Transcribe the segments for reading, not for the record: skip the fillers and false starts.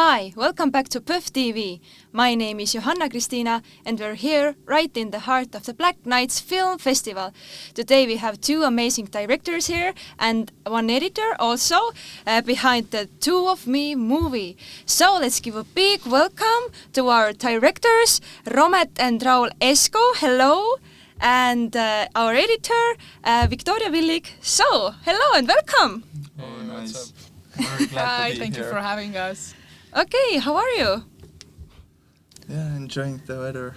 Hi, welcome back to PÖFF TV. My name is Johanna Kristina and we're here right in the heart of the Black Nights Film Festival. Today we have two amazing directors here and one editor also behind the Two of Me movie. So let's give a big welcome to our directors, Romet and Raul Esko. Hello. And our editor, Victoria Villig. So, hello and welcome. Oh, nice. Very glad Hi, to be thank here. you for having us. Okay, how are you? Yeah, enjoying the weather.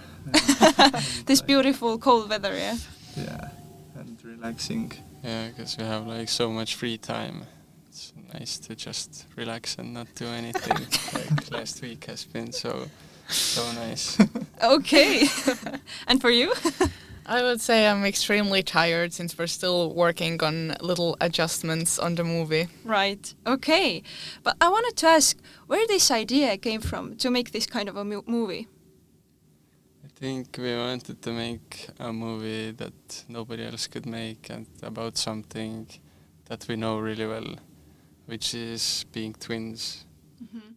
This beautiful cold weather, yeah? Yeah, and relaxing. Yeah, because we have like so much free time. It's nice to just relax and not do anything. Like last week has been so nice. Okay. And for you? I would say I'm extremely tired since we're still working on little adjustments on the movie. Right, okay. But I wanted to ask where this idea came from to make this kind of a movie. I think we wanted to make a movie that nobody else could make and about something that we know really well, which is being twins. Mm-hmm.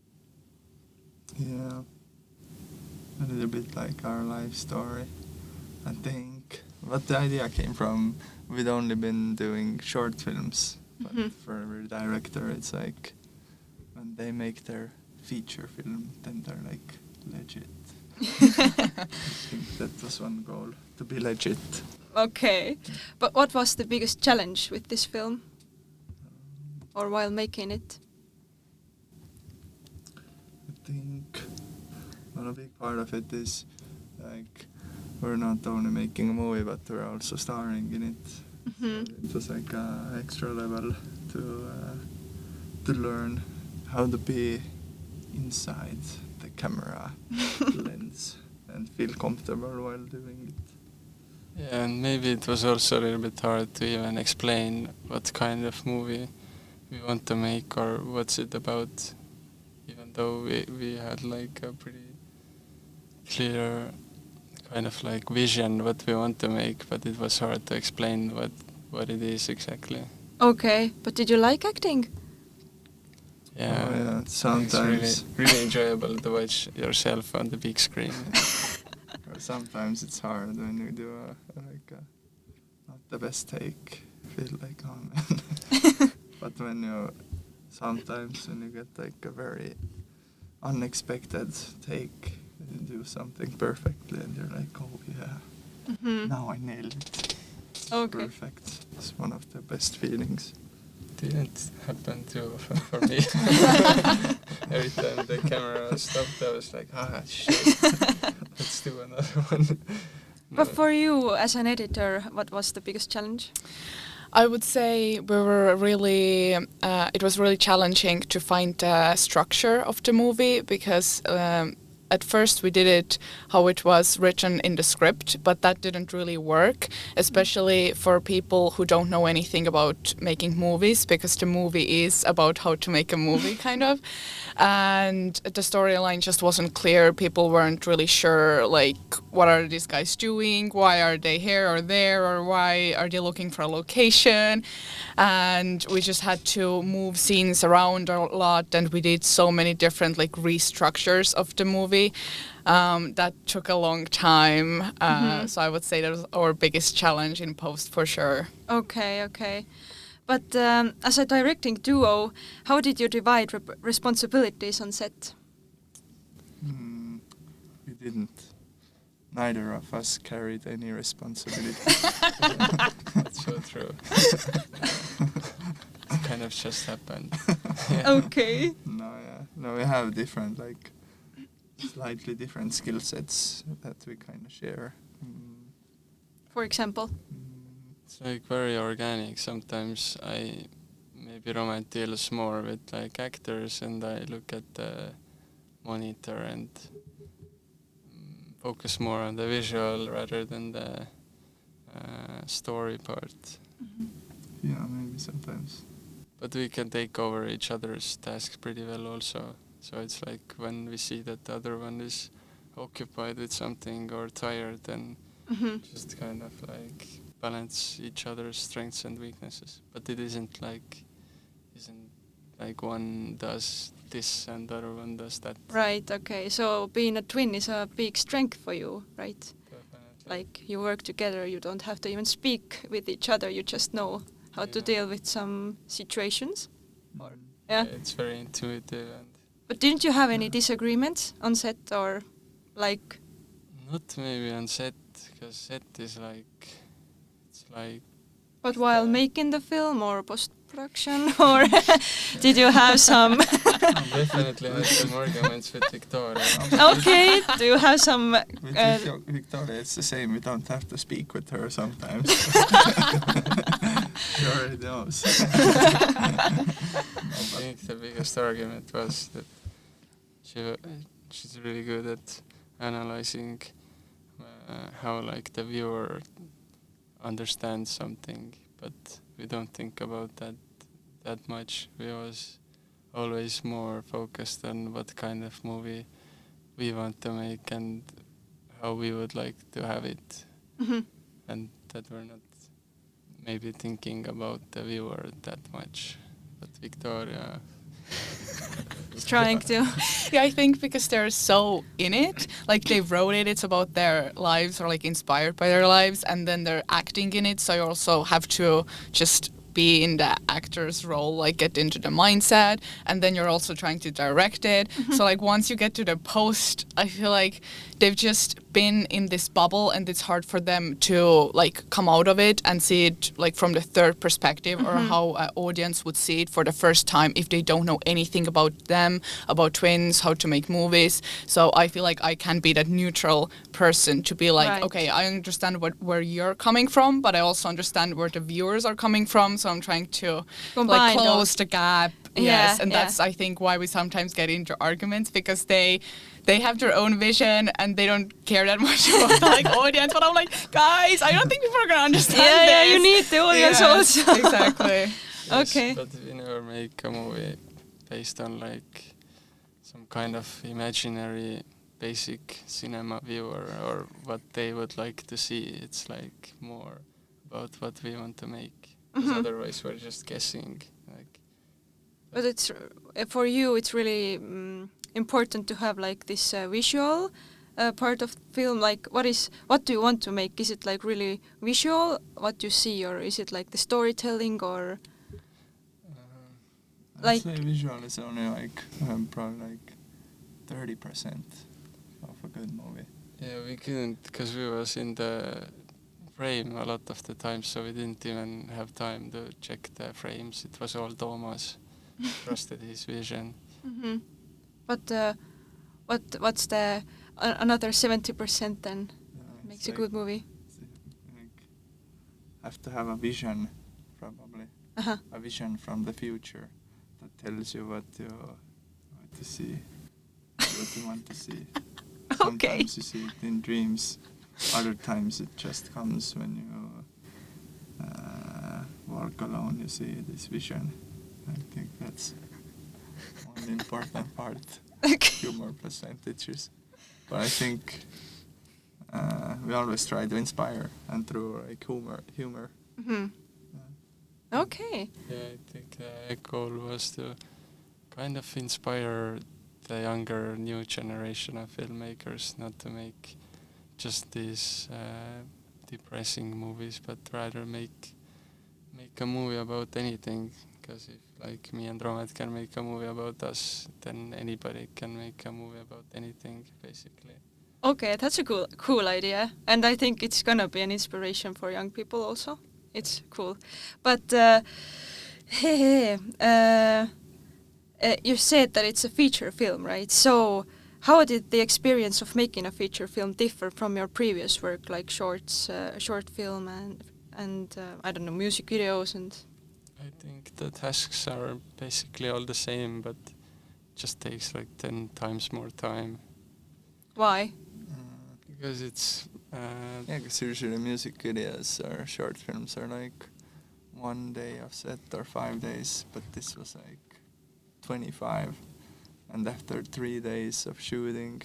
Yeah, a little bit like our life story, I think. But the idea came from, we'd only been doing short films, but for every director it's like, when they make their feature film, then they're like legit. I think that was one goal, to be legit. Okay. But what was the biggest challenge with this film? Or while making it? I think one big part of it is like we're not only making a movie but we're also starring in it. Mm-hmm. So it was like an extra level to learn how to be inside the camera lens and feel comfortable while doing it. Yeah, and maybe it was also a little bit hard to even explain what kind of movie we want to make or what's it about, even though we had like a pretty clear kind of like vision what we want to make, but it was hard to explain what it is exactly. Okay, but did you like acting? Yeah, Oh, yeah, sometimes. it's really enjoyable to watch yourself on the big screen. Sometimes it's hard when you do not the best take. Feel like, oh man. But when you get like a very unexpected take, you do something perfectly and you're like, oh yeah, now I nailed it. Okay. Perfect. It's one of the best feelings. Didn't happen too often for me. Every time the camera stopped, I was like, shit, let's do another one. But for you as an editor, what was the biggest challenge? I would say we were really, it was really challenging to find the structure of the movie because at first we did it how it was written in the script, but that didn't really work, especially for people who don't know anything about making movies, because the movie is about how to make a movie, kind of. And the storyline just wasn't clear. People weren't really sure, like, what are these guys doing? Why are they here or there? Or why are they looking for a location? And we just had to move scenes around a lot, and we did so many different, like, restructures of the movie. That took a long time, so I would say that was our biggest challenge in post for sure. Okay. But as a directing duo, how did you divide responsibilities on set? We didn't. Neither of us carried any responsibility. That's so true. It kind of just happened. Yeah. Okay. No, we have different, like, slightly different skill sets that we kind of share. For example? It's like very organic. Sometimes maybe Romet deals more with like actors and I look at the monitor and focus more on the visual rather than the story part. Yeah, maybe sometimes. But we can take over each other's tasks pretty well also. So it's like when we see that the other one is occupied with something or tired, then just kind of like balance each other's strengths and weaknesses. But it isn't like one does this and the other one does that. Right, okay. So being a twin is a big strength for you, right? Definitely. Like you work together, you don't have to even speak with each other, you just know how to Yeah. deal with some situations. Mm. Yeah. It's very intuitive and But didn't you have any disagreements on set or like... not maybe on set, because set is like, it's like But while making the film or post-production or did you have some... definitely had some arguments with Victoria. Okay, do you have some... With Victoria, it's the same. We don't have to speak with her sometimes. She already knows. I think the biggest argument was that she's really good at analyzing how like the viewer understands something, but we don't think about that much. We was always more focused on what kind of movie we want to make and how we would like to have it, and that we're not maybe thinking about the viewer that much. But Victoria is trying to... Yeah, I think because they're so in it, like they wrote it, it's about their lives or like inspired by their lives, and then they're acting in it, so you also have to just be in the actor's role, like get into the mindset, and then you're also trying to direct it. So like once you get to the post, I feel like they've just been in this bubble and it's hard for them to like come out of it and see it like from the third perspective or how an audience would see it for the first time if they don't know anything about them, about twins, how to make movies. So I feel like I can be that neutral person to be like, Right. okay, I understand where you're coming from, but I also understand where the viewers are coming from. So I'm trying to Combine like those. close the gap. Yeah, Yes, and yeah. that's I think why we sometimes get into arguments, because they have their own vision and they don't care that much about the like audience. But I'm like, guys, I don't think people are gonna understand Yeah, yeah, this. you need the audience Yes, also. exactly. Yes, Okay. but we never make a movie based on like some kind of imaginary basic cinema viewer or what they would like to see. It's like more about what we want to make. 'Cause otherwise we're just guessing. Like, But it's for you, it's really important to have like this visual part of film. Like, what do you want to make? Is it like really visual, what you see, or is it like the storytelling, or I'd like- say visual is only like probably like 30% of a good movie. yeah, we couldn't, because we was in the frame a lot of the time, so we didn't even have time to check the frames. It was all Toomas. Trusted his vision. But what's the another 70% then Yeah, makes it's a like- good movie? it's like have to have a vision, probably. A vision from the future that tells you what to see, what you want to see. Okay. Sometimes you see it in dreams. Other times it just comes when you walk alone. You see this vision. I think that's one important part. Few more percentages, but I think we always try to inspire and through like humor. Okay. Yeah, I think the goal was to kind of inspire the younger new generation of filmmakers, not to make just these depressing movies, but rather make a movie about anything. Because if like me and Romet can make a movie about us, then anybody can make a movie about anything, basically. Okay, that's a cool idea, and I think it's gonna be an inspiration for young people also. It's cool, but you said that it's a feature film, right? So how did the experience of making a feature film differ from your previous work, like shorts, short film, and I don't know, music videos and? I think the tasks are basically all the same, but just takes like 10 times more time. Why? Because it's Yeah, because usually music videos or short films are like 1 day of set or 5 days, but this was like 25. And after 3 days of shooting,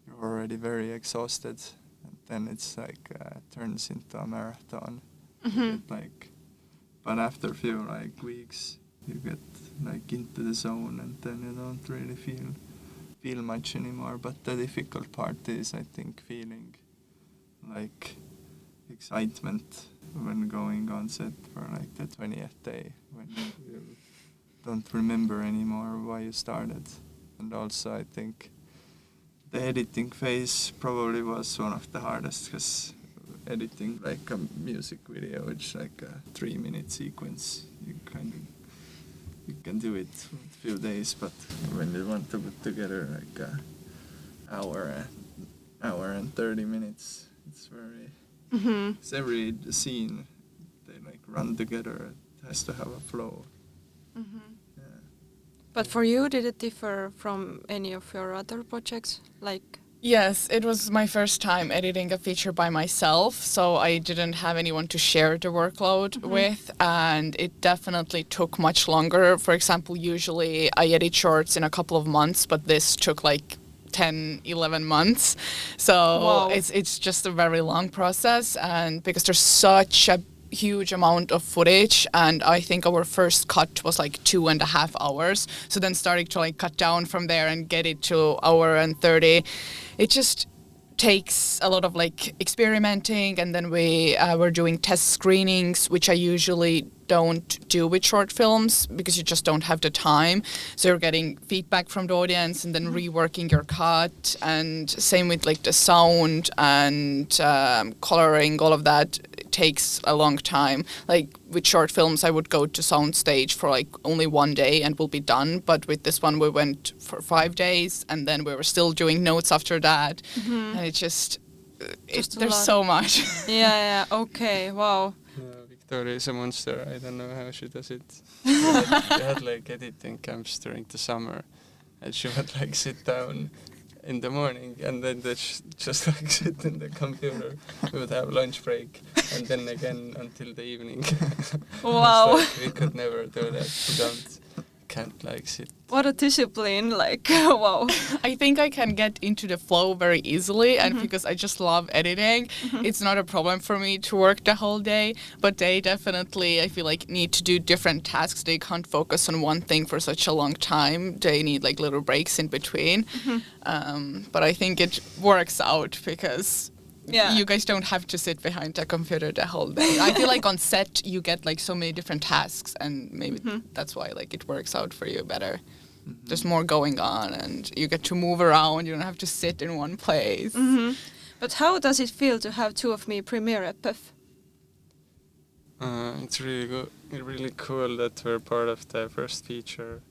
you're already very exhausted. And then it's like turns into a marathon. But after a few like weeks, you get like into the zone, and then you don't really feel much anymore. But the difficult part is, I think, feeling like excitement when going on set for like the 20th day, when you don't remember anymore why you started. And also I think the editing phase probably was one of the hardest, because editing like a music video, it's like a 3-minute sequence, you can do it in a few days, but when you want to put together like a hour and 30 minutes, it's very it's every scene they like run together, it has to have a flow. Yeah. But for you, did it differ from any of your other projects? Like, Yes, it was my first time editing a feature by myself, so I didn't have anyone to share the workload with, and it definitely took much longer. For example, usually I edit shorts in a couple of months, but this took like 10, 11 months. So Wow. it's just a very long process, and because there's such a huge amount of footage, and I think our first cut was like 2.5 hours. So then starting to like cut down from there and get it to hour and 30, it just takes a lot of like experimenting, and then we were doing test screenings, which I usually don't do with short films because you just don't have the time. So you're getting feedback from the audience and then reworking your cut, and same with like the sound and coloring, all of that takes a long time. Like with short films I would go to soundstage for like only 1 day and we'll be done, but with this one we went for 5 days and then we were still doing notes after that, and it just there's so much. yeah, okay, wow. Victoria is a monster. I don't know how she does it. We had like editing camps during the summer, and she would like sit down in the morning and then just like sit in the computer. We would have lunch break and then again until the evening. Wow. Like, we could never do that. We can't like sit. What a discipline, like, wow. I think I can get into the flow very easily, and because I just love editing, it's not a problem for me to work the whole day, but they definitely, I feel like, need to do different tasks. They can't focus on one thing for such a long time. They need like little breaks in between. But I think it works out because you guys don't have to sit behind a computer the whole day. I feel like on set you get like so many different tasks, and maybe that's why like it works out for you better. There's more going on and you get to move around, you don't have to sit in one place. But how does it feel to have two of me premiere at PÖFF? It's really good, really cool that we're part of the first feature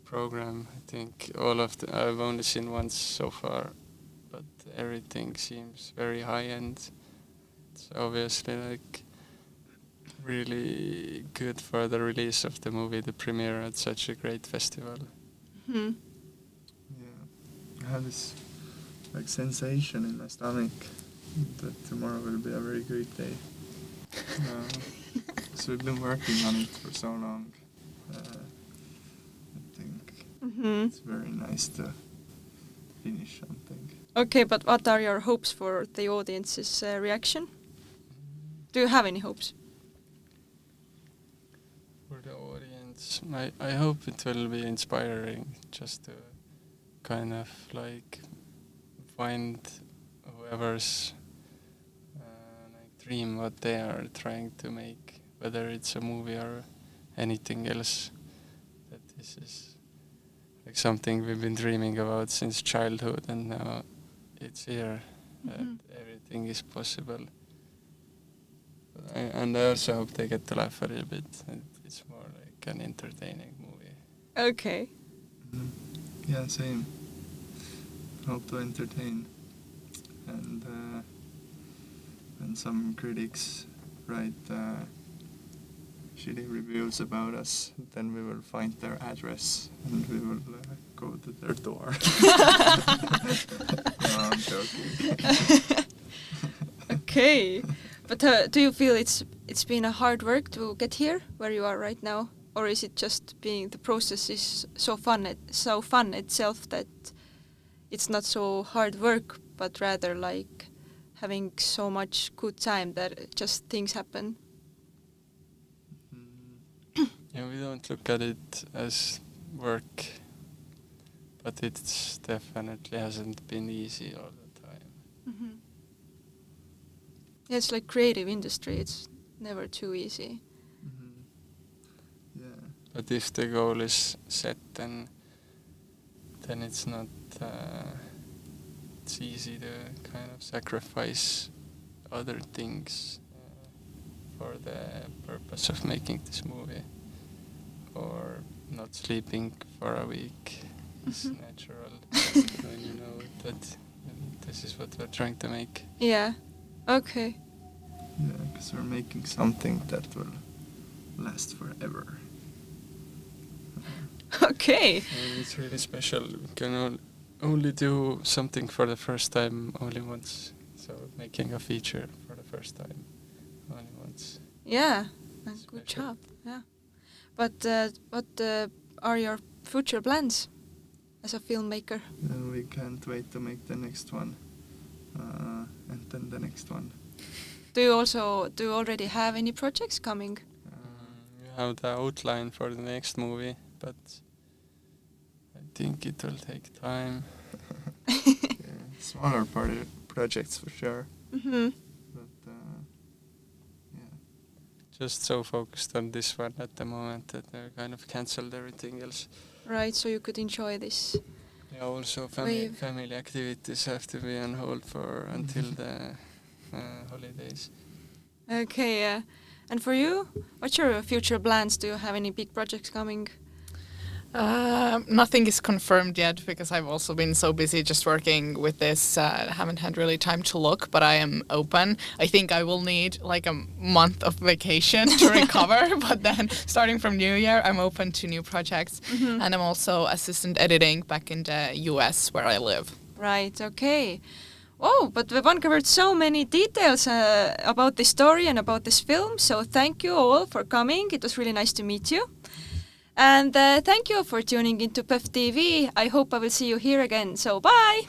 program. I think I've only seen once so far, but everything seems very high-end. It's obviously like really good for the release of the movie, the premiere at such a great festival. Yeah, I have this like sensation in my stomach that tomorrow will be a very great day. So we've been working on it for so long. I think it's very nice to finish something. Okay, but what are your hopes for the audience's reaction? Do you have any hopes? For the audience, I hope it will be inspiring, just to kind of like find whoever's like dream what they are trying to make, whether it's a movie or anything else. That this is like something we've been dreaming about since childhood, and now it's here. That everything is possible. And I also hope they get to laugh a little bit. It's more like an entertaining movie. Okay. Yeah, same. Hope to entertain. And when some critics write shitty reviews about us, then we will find their address and we will go to their door. No, I'm joking. Okay. But do you feel it's been a hard work to get here where you are right now, or is it just being the process is so fun itself that it's not so hard work, but rather like having so much good time that just things happen? Yeah, we don't look at it as work, but it's definitely hasn't been easy all the time. Mm-hmm. Yeah, it's like creative industry. It's never too easy. Mm-hmm. Yeah. But if the goal is set, then it's not. It's easy to kind of sacrifice other things for the purpose of making this movie, or not sleeping for a week is natural when you know that this is what we're trying to make. Yeah. Okay. Yeah, because we're making something that will last forever. Okay. And it's really special. We can only do something for the first time only once. So making a feature for the first time only once. Yeah. And Special. good job. Yeah. But what are your future plans as a filmmaker? And we can't wait to make the next one. And then the next one. Do you already have any projects coming? We have the outline for the next movie, but I think it will take time. Yeah, smaller projects for sure. Mm-hmm. But yeah. Just so focused on this one at the moment that I kind of cancelled everything else. Right, so you could enjoy this. Yeah, also Wave. family activities have to be on hold for until the holidays. Okay, yeah. And for you, what's your future plans? Do you have any big projects coming? Nothing is confirmed yet because I've also been so busy just working with this. Haven't had really time to look, but I am open. I think I will need like a month of vacation to recover, but then starting from New Year, I'm open to new projects. Mm-hmm. And I'm also assistant editing back in the US where I live. Right, okay. Oh, but we've uncovered so many details about this story and about this film, so thank you all for coming. It was really nice to meet you. And thank you for tuning into PÖFF TV. I hope I will see you here again, so bye!